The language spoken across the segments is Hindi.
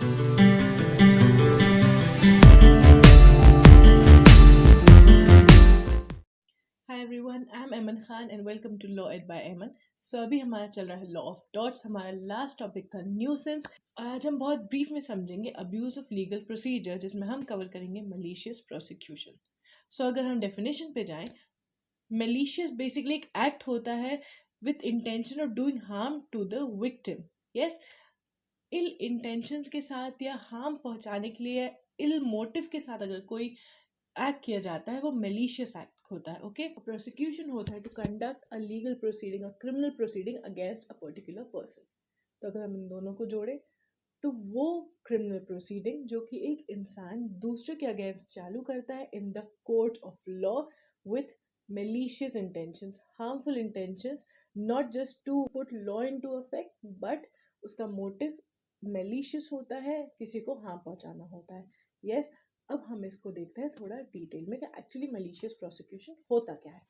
Hi everyone, I am Aman Khan and welcome to law aid by Aman. So अभी हमारा चल रहा है लॉ ऑफ टॉर्ट्स। हमारा लास्ट टॉपिक था न्यूसेंस। आज हम बहुत ब्रीफ में समझेंगे अब्यूज ऑफ लीगल प्रोसीजर, जिसमें हम कवर करेंगे मलिशियस प्रोसिक्यूशन। सो अगर हम डेफिनेशन पे जाएं, मलिशियस बेसिकली एक एक्ट होता है with intention of doing harm to the victim. Yes, ill intentions के साथ या हार्म पहुंचाने के लिए, इल मोटिव के साथ अगर कोई एक्ट किया जाता है, वो मेलिशियस एक्ट होता है। ओके, प्रोसिक्यूशन होता है to conduct a legal proceeding, a criminal proceeding against a particular person. तो अगर हम इन दोनों को जोड़े तो वो क्रिमिनल प्रोसीडिंग जो कि एक इंसान दूसरे के अगेंस्ट चालू करता है in the court of law with malicious intentions, harmful intentions, not just to put law into effect, but उसका मोटिव malicious होता है, किसी को हार्म पहुंचाना होता है। यस, अब हम इसको देखते हैं थोड़ा डिटेल में कि एक्चुअली malicious prosecution होता क्या है।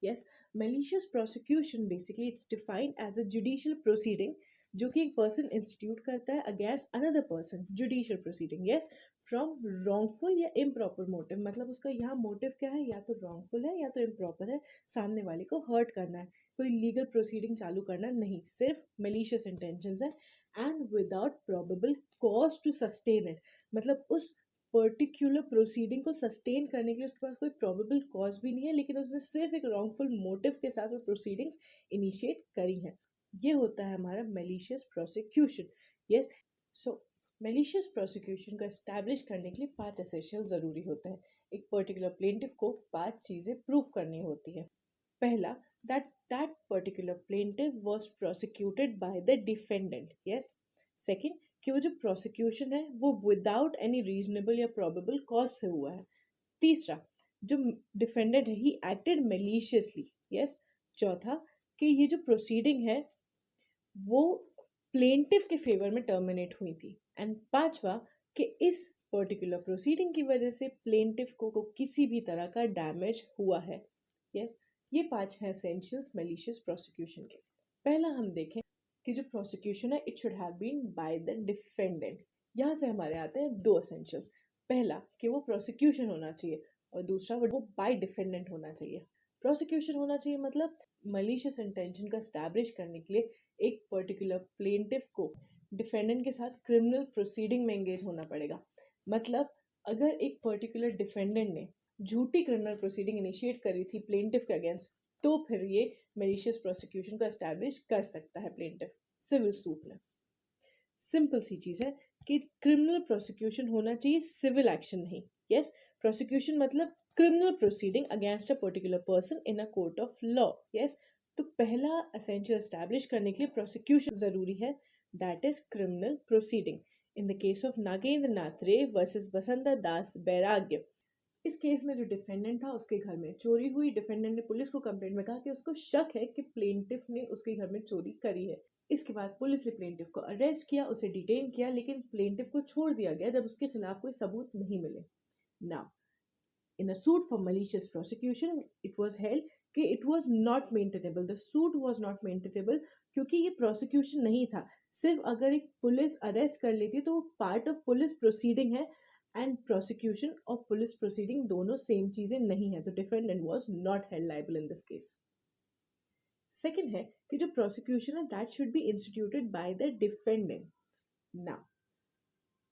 Yes, malicious prosecution basically it's defined as a judicial proceeding जो कि एक पर्सन इंस्टीट्यूट करता है against another person, judicial proceeding. Yes, from wrongful या इम्प्रॉपर मोटिव। मतलब उसका यहाँ मोटिव क्या है, या तो रॉन्गफुल है या तो इम्प्रॉपर है, सामने वाले को हर्ट करना है, कोई लीगल प्रोसीडिंग चालू करना नहीं, सिर्फ मेलिशियस इंटेंशंस है। And without probable cause to sustain it, मतलब उस पर्टिकुलर प्रोसीडिंग को सस्टेन करने के लिए उसके पास कोई प्रोबेबल कॉज भी नहीं है, लेकिन उसने सिर्फ एक रॉन्गफुल मोटिव के साथ वो प्रोसीडिंग्स इनिशिएट करी हैं। ये होता है हमारा मेलिशियस प्रोसिक्यूशन। यस, सो मेलिशियस प्रोसिक्यूशन को एस्टैब्लिश करने के लिए 5 एसेंशियल ज़रूरी होते हैं। एक पर्टिकुलर प्लेंटिफ को 5 चीज़ें प्रूव करनी होती है। पहला, that particular plaintiff was prosecuted bye the defendant. Yes. Second, कि वो जो प्रोसिक्यूशन है वो विदाउट एनी रीजनेबल या प्रोबेबल कॉज से हुआ है। तीसरा, जो डिफेंडेंट है ही एक्टेड मेलिशियसली। यस। चौथा, कि ये जो प्रोसीडिंग है वो प्लेंटिफ के फेवर में टर्मिनेट हुई थी। एंड पांचवा, कि इस पर्टिकुलर प्रोसीडिंग की वजह से प्लेंटिफ को किसी भी तरह का डैमेज हुआ है। यस, ये 5 हैं एसेंशियल्स मेलिशियस प्रोसिक्यूशन के। पहला हम देखें कि जो प्रोसिक्यूशन है it should have been by the defendant. यहाँ से हमारे आते हैं 2 एसेंशियल्स। पहला, कि वो प्रोसिक्यूशन होना चाहिए, और दूसरा वो बाय डिफेंडेंट होना चाहिए। प्रोसिक्यूशन होना चाहिए मतलब मलिशियस इंटेंशन का स्टैब्लिश करने के लिए एक पर्टिकुलर प्लेंटिफ को डिफेंडेंट के साथ क्रिमिनल प्रोसीडिंग में एंगेज होना पड़ेगा। मतलब अगर एक पर्टिकुलर डिफेंडेंट ने झूठी क्रिमिनल प्रोसीडिंग इनिशिएट करी थी प्लेंटिफ के अगेंस्ट, तो फिर ये मेलिशियस प्रोसिक्यूशन को एस्टैब्लिश कर सकता है प्लेंटिफ सिविल सूट में। सिंपल सी चीज़ है कि क्रिमिनल प्रोसिक्यूशन होना चाहिए, सिविल एक्शन नहीं। यस, प्रोसिक्यूशन मतलब criminal proceeding against a particular person in a court of law. Yes, तो पहला एसेंशियल एस्टैब्लिश करने के लिए प्रोसिक्यूशन जरूरी है, that is criminal proceeding. In the case of Nagendra Nath Ray versus Basanta दास बैराग्य, इस केस में जो डिफेंडेंट था उसके घर में चोरी हुई। डिफेंडेंट ने पुलिस को कंप्लेंट में कहा कि उसको शक है कि प्लेंटिफ ने उसके घर में चोरी करी है। इसके बाद पुलिस ने प्लेंटिफ को अरेस्ट किया, उसे डिटेन किया, लेकिन प्लेंटिफ को छोड़ दिया गया जब उसके खिलाफ कोई सबूत नहीं मिले। Now in a suit for malicious prosecution it was held कि it was not maintainable, the suit was not maintainable, क्योंकि ये प्रोसिक्यूशन नहीं था। सिर्फ अगर एक पुलिस अरेस्ट कर लेती तो वो पार्ट ऑफ पुलिस प्रोसीडिंग है, एंड प्रोसिक्यूशन और पुलिस प्रोसीडिंग दोनों सेम चीजें नहीं है, तो defendant was not held liable in this case. Second है कि जो प्रोसिक्यूशन है that should be instituted bye the defendant. Now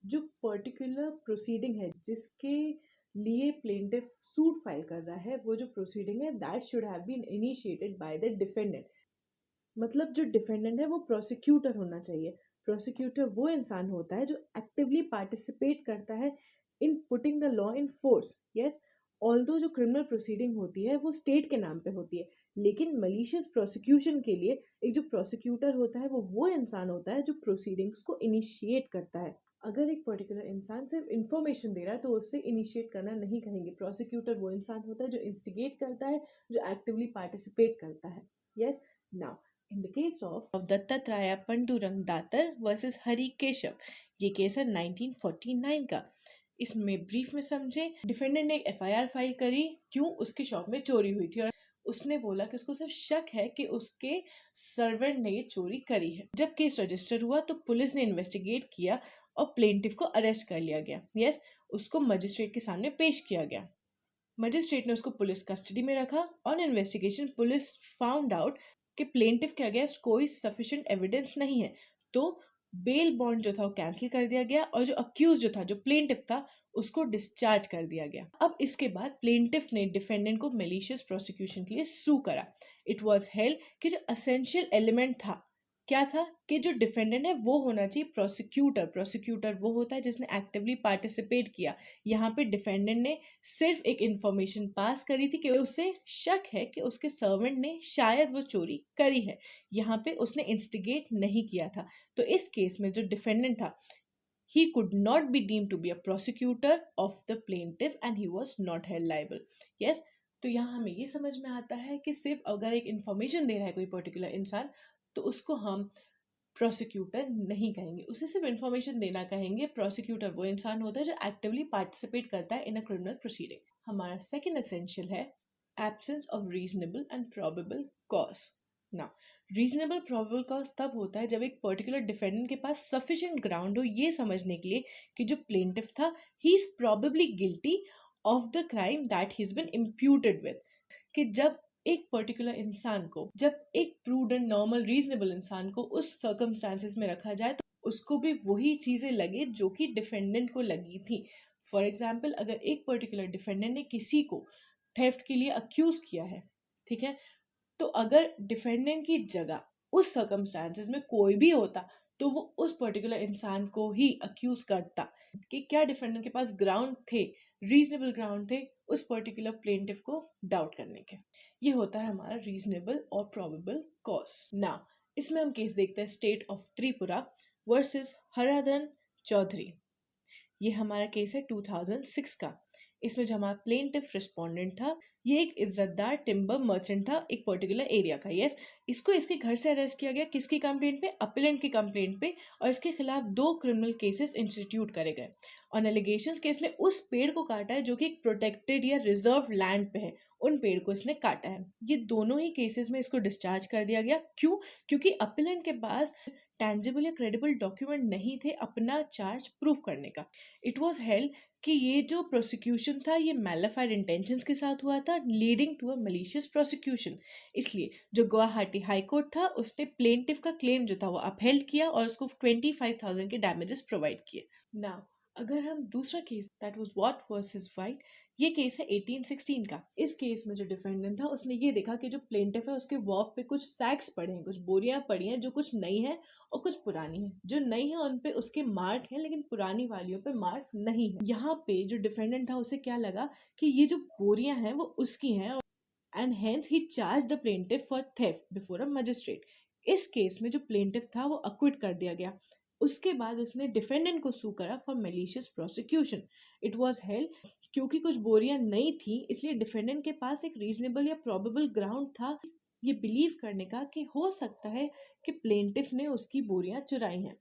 जो पर्टिकुलर प्रोसीडिंग है जिसके लिए प्लेंटिफ सूट फाइल कर रहा है, वो जो प्रोसीडिंग है that should have been initiated by the defendant. मतलब जो डिफेंडेंट है वो प्रोसिक्यूटर होना चाहिए। प्रोसिक्यूटर वो इंसान होता है जो एक्टिवली पार्टिसिपेट करता है in putting the law in force. Yes, although जो क्रिमिनल प्रोसीडिंग होती है वो स्टेट के नाम पे होती है, लेकिन मलिशियस प्रोसिक्यूशन के लिए एक जो प्रोसिक्यूटर होता है वो इंसान होता है जो प्रोसीडिंग्स को इनिशिएट करता है। अगर एक पर्टिकुलर इंसान सिर्फ इंफॉर्मेशन दे रहा है तो उससे इनिशिएट करना नहीं कहेंगे। प्रोसिक्यूटर वो इंसान होता है जो इंस्टिगेट करता है, जो एक्टिवली पार्टिसिपेट करता है। Yes, now in the case of Dattatreya Pandurang Datar versus Hari Keshav, ये केस है 1949 का। इसमें ब्रीफ में समझे, डिफेंडेंट ने एक एफआईआर फाइल करी, क्यों, उसकी शॉप में चोरी हुई थी और उसने बोला कि उसको सिर्फ शक है कि उसके सर्वेंट ने ये चोरी करी है। जब केस रजिस्टर हुआ तो पुलिस ने इन्वेस्टिगेट किया और प्लेंटिफ को अरेस्ट कर लिया गया। यस, उसको मजिस्ट्रेट के सामने पेश किया गया। मजिस्ट्रेट ने उसको पुलिस कस्टडी में रखा। On investigation police found out कि प्लेंटिफ के अगेंस्ट कोई सफिशिएंट एविडेंस नहीं है, तो बेल बॉन्ड जो था वो कैंसिल कर दिया गया और जो अक्यूज जो था, जो प्लेंटिफ था, उसको डिस्चार्ज कर दिया गया। अब इसके बाद प्लेंटिफ ने डिफेंडेंट को मेलिशियस प्रोसिक्यूशन के लिए सू करा। इट वाज हेल्ड कि जो असेंशियल एलिमेंट था, क्या था कि जो डिफेंडेंट है वो होना चाहिए प्रोसिक्यूटर। प्रोसिक्यूटर वो होता है जिसने एक्टिवली पार्टिसिपेट किया। यहाँ पे डिफेंडेंट ने सिर्फ एक इंफॉर्मेशन पास करी थी कि उसे शक है कि उसके सर्वेंट ने शायद वो चोरी करी है। यहाँ पे उसने इंस्टिगेट नहीं किया था। तो इस केस में जो डिफेंडेंट था, he could not be deemed to be a prosecutor of the plaintiff and he was not held liable. Yes, तो यहाँ हमें ये समझ में आता है कि सिर्फ अगर एक इंफॉर्मेशन दे रहा है कोई पर्टिकुलर इंसान, तो उसको हम प्रोसिक्यूटर नहीं कहेंगे, उसे सिर्फ इंफॉर्मेशन देना कहेंगे। प्रोसिक्यूटर वो इंसान होता है जो एक्टिवली पार्टिसिपेट करता है इन अ क्रिमिनल प्रोसीडिंग। हमारा सेकंड एसेंशियल है absence of reasonable and probable cause. ना, रीजनेबल प्रोबेबल कॉज तब होता है जब एक पर्टिकुलर डिफेंडेंट के पास सफिशिएंट ग्राउंड हो ये समझने के लिए कि जो प्लेंटिफ था, he is probably guilty of the crime that he is been imputed with. कि जब एक पर्टिकुलर इंसान को, जब एक प्रूडेंट नॉर्मल रीजनेबल इंसान को उस सर्कमस्टांसेस में रखा जाए तो उसको भी वही चीजें लगे जो कि डिफेंडेंट को लगी थी। फॉर एग्जाम्पल, अगर एक पर्टिकुलर डिफेंडेंट ने किसी को थेफ्ट के लिए अक्यूज किया है, ठीक है, तो अगर डिफेंडेंट की जगह उस सर्कमस्टांसेस में कोई भी होता तो वो उस पर्टिकुलर इंसान को ही अक्यूज करता। कि क्या डिफेंडेंट के पास ग्राउंड थे, रीजनेबल ग्राउंड थे उस पर्टिकुलर प्लेंटिफ को डाउट करने के। ये होता है हमारा रीजनेबल और प्रोबेबल कॉज। नाउ इसमें हम केस देखते हैं state of Tripura versus Haradhan Chaudhari. ये हमारा केस है 2006 का। इसमें जो हमारा प्लेंटिफ रिस्पोंडेंट था, ये एक इज्जतदार टिम्बर मर्चेंट था एक पर्टिकुलर एरिया का। यस, इसको इसके घर से अरेस्ट किया गया। किसकी कंप्लेंट पे? अपीलेंट की कंप्लेंट पे। और इसके खिलाफ 2 क्रिमिनल केसेस इंस्टीट्यूट करे गए ऑन एलिगेशंस कि इसने उस पेड़ को काटा है जो कि एक प्रोटेक्टेड या रिजर्व लैंड पे है। उन पेड़ को इसने काटा है। ये दोनों ही केसेस में इसको डिस्चार्ज कर दिया गया। क्यों? क्योंकि अपीलेंट के पास टैंजिबल या क्रेडिबल डॉक्यूमेंट नहीं थे अपना चार्ज प्रूफ करने का। इट वॉज हेल्ड कि ये जो प्रोसिक्यूशन था ये मैलिफाइड इंटेंशंस के साथ हुआ था, leading to a malicious prosecution. इसलिए जो गुवाहाटी हाई कोर्ट था उसने प्लेंटिफ का क्लेम जो था वो अपहेल्ड किया और उसको 25,000 के डैमेजेस प्रोवाइड किए। नाउ अगर हम दूसरा case, that was what versus white, ये केस है 1816 का। इस केस में जो डिफेंडेंट था उसने ये देखा कि जो प्लेंटिफ है उसके वॉफ पे कुछ सैक्स पड़े हैं, कुछ बोरियां पड़ी हैं जो कुछ नई है और कुछ पुरानी है। जो नई है उन पे उसके मार्क है लेकिन पुरानी वालियों पे मार्क नहीं है। यहाँ पे जो डिफेंडेंट था उसे क्या लगा कि ये जो बोरियां हैं वो उसकी हैं and hence he charge the plaintiff for theft before a magistrate. इस केस में जो प्लेंटिफ था वो अक्विट कर दिया गया। उसके बाद उसने डिफेंडेंट को सू करा for malicious prosecution. It was held क्योंकि कुछ बोरियां नहीं थी इसलिए डिफेंडेंट के पास एक रीजनेबल या प्रोबेबल ग्राउंड था ये बिलीव करने का कि हो सकता है कि प्लेंटिफ ने उसकी बोरियां चुराई हैं।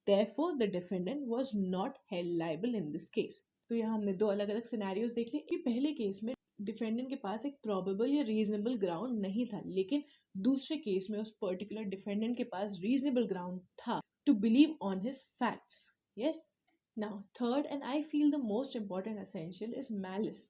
Therefore, the defendant was not held liable in this case. तो यहाँ हमने 2 अलग अलग सिनेरियोज देख लिए। पहले केस में डिफेंडेंट के पास एक प्रोबेबल या रीजनेबल ग्राउंड नहीं था, लेकिन दूसरे केस में उस पर्टिकुलर डिफेंडेंट के पास रीजनेबल ग्राउंड था to believe on his facts. Yes, now third and I feel the most important essential is malice.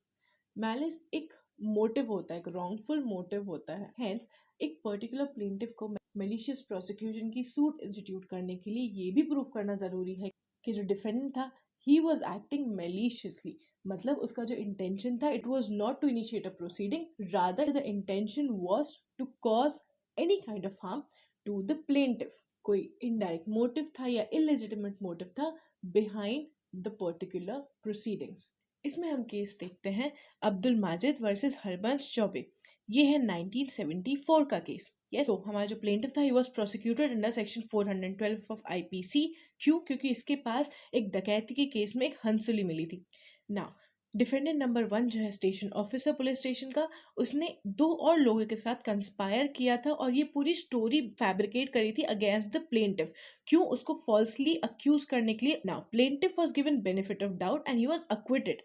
Malice एक मोटिव होता है, एक रॉन्गफुल मोटिव होता है। हेंस एक पर्टिकुलर प्लेंटिफ को मेलिशियस प्रोसिक्यूशन की सूट इंस्टीट्यूट करने के लिए ये भी प्रूफ करना जरूरी है कि जो डिफेंडेंट था ही वॉज एक्टिंग मेलिशियसली। मतलब उसका जो इंटेंशन था it was not to initiate a proceeding, rather the intention was to cause any kind of harm to the plaintiff. कोई इनडायरेक्ट मोटिव था या इलेजिटिमेट मोटिव था बिहाइंड द पर्टिकुलर प्रोसीडिंग्स। इसमें हम केस देखते हैं अब्दुल माजिद वर्सेस हरबंस चौबे। ये है 1974 का केस। यस, तो हमारा जो प्लेंटिफ था he was prosecuted under section 412 of IPC. क्यों? क्योंकि इसके पास एक डकैती के केस में एक हंसुली मिली थी। नाउ डिफेंडेंट नंबर 1 जो है स्टेशन ऑफिसर पुलिस स्टेशन का, उसने 2 और लोगों के साथ कंस्पायर किया था और ये पूरी स्टोरी फैब्रिकेट करी थी अगेंस्ट द प्लेंटिफ। क्यों? उसको फॉल्सली अक्यूज करने के लिए। Now plaintiff was given benefit of doubt and he was acquitted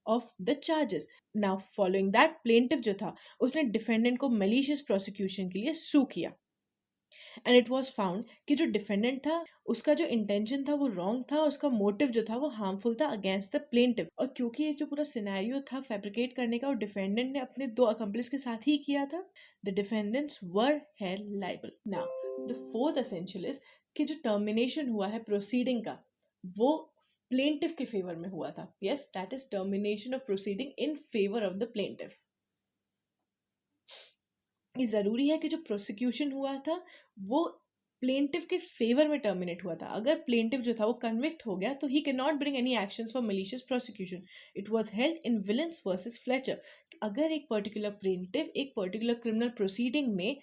of the charges. Now following that plaintiff जो था उसने डिफेंडेंट को मेलिशियस प्रोसिक्यूशन के लिए सू किया एंड इट वाज फाउंड कि जो डिफेंडेंट था उसका जो इंटेंशन था वो रॉन्ग था, उसका मोटिव जो था वो हार्मफुल था अगेंस्ट द प्लेंटिफ। और क्योंकि ये जो पूरा सिनेरियो था फैब्रिकेट करने का और डिफेंडेंट ने अपने दो अकम्प्लिस के साथ ही किया था, the defendants were held liable. Now the fourth essential is कि जो टर्मिनेशन हुआ है प्रोसीडिंग का वो प्लेंटिफ के फेवर में हुआ था। Yes, that is termination of proceeding in favour of the plaintiff. ये ज़रूरी है कि जो प्रोसिक्यूशन हुआ था वो प्लेंटिव के फेवर में टर्मिनेट हुआ था। अगर प्लेंटिव जो था वो कन्विक्ट हो गया तो he can not bring any actions for malicious prosecution. It was held in Williams versus Fletcher. अगर एक पर्टिकुलर प्लेंटिव एक पर्टिकुलर क्रिमिनल प्रोसीडिंग में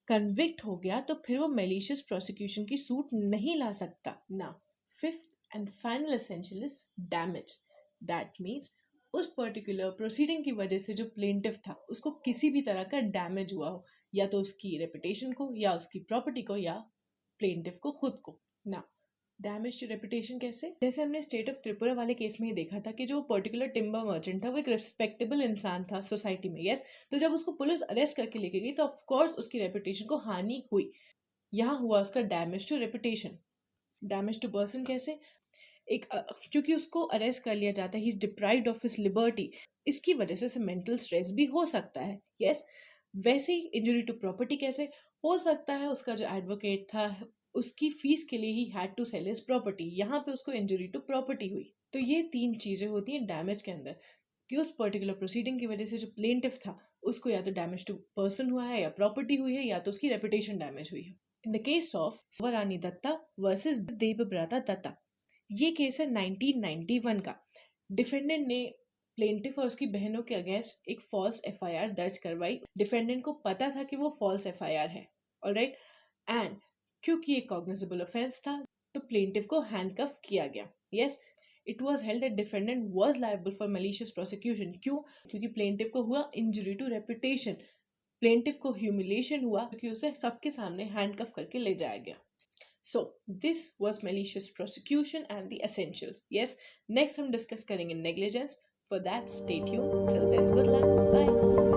कन्विक्ट हो गया तो फिर वो मेलिशियस प्रोसिक्यूशन की सूट नहीं ला सकता ना। Fifth and final essential is damage. That means उस पर्टिकुलर प्रोसीडिंग की वजह से जो प्लेंटिफ था उसको किसी भी तरह का डैमेज हुआ हो, या तो उसकी रेपुटेशन को या उसकी प्रॉपर्टी को या प्लेंटिफ को खुद को ना। डैमेज टू रेपुटेशन कैसे? जैसे हमने स्टेट ऑफ त्रिपुरा वाले केस में ही देखा था कि जो पर्टिकुलर टिम्बर मर्चेंट था वो एक रिस्पेक्टेबल इंसान था सोसाइटी में। यस, तो जब उसको पुलिस अरेस्ट करके लेके गई तो ऑफ कोर्स उसकी रेपुटेशन को हानि हुई। यहाँ हुआ उसका damage to reputation. Damage to person कैसे? क्योंकि उसको अरेस्ट कर लिया जाता है, he is deprived of his liberty, इसकी वजह से उसे मेंटल स्ट्रेस भी हो सकता है। यस, वैसे ही इंजरी टू प्रॉपर्टी कैसे हो सकता है? उसका जो एडवोकेट था उसकी फीस के लिए he had to sell his property, यहाँ पे उसको इंजरी टू प्रॉपर्टी हुई। तो ये तीन चीजें होती हैं डैमेज के अंदर कि उस पर्टिकुलर प्रोसीडिंग की वजह से जो प्लेंटिफ था उसको या तो डैमेज टू पर्सन हुआ है या प्रॉपर्टी हुई है या तो उसकी रेपुटेशन डैमेज हुई है। In the case of Swarani Dutta versus Debabrata Dutta, ये केस है 1991 का। डिफेंडेंट ने प्लेंटिफ और उसकी बहनों के अगेंस्ट एक फॉल्स एफआईआर दर्ज करवाई। डिफेंडेंट को पता था कि वो फॉल्स एफआईआर है, ऑलराइट, एंड क्योंकि ये कॉग्निजेबल ऑफेंस था तो प्लेंटिफ को हैंडकफ किया गया। Yes, it was held that defendant was liable for malicious prosecution. क्यों? क्योंकि प्लेंटिफ को हुआ इंजरी टू रेपुटेशन, प्लेंटिफ को ह्यूमिलेशन हुआ क्योंकि उसे सबके सामने हैंडकफ करके ले जाया गया। So this was malicious prosecution and the essentials. Yes, next हम discuss करेंगे negligence. For that, stay tuned. Till then, good luck. Bye.